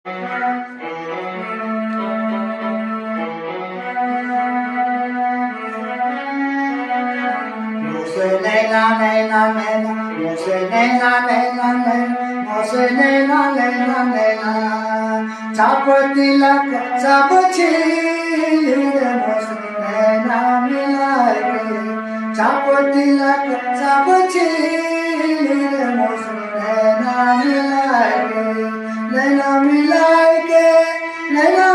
Nena, nena, nena, mose nena, nena, nena, mose nena, nena, nena. Chapati lak sab chili re mose nena milai ke. Chapati lak sab chili re mose nena milai ke. Nena milai ke, nena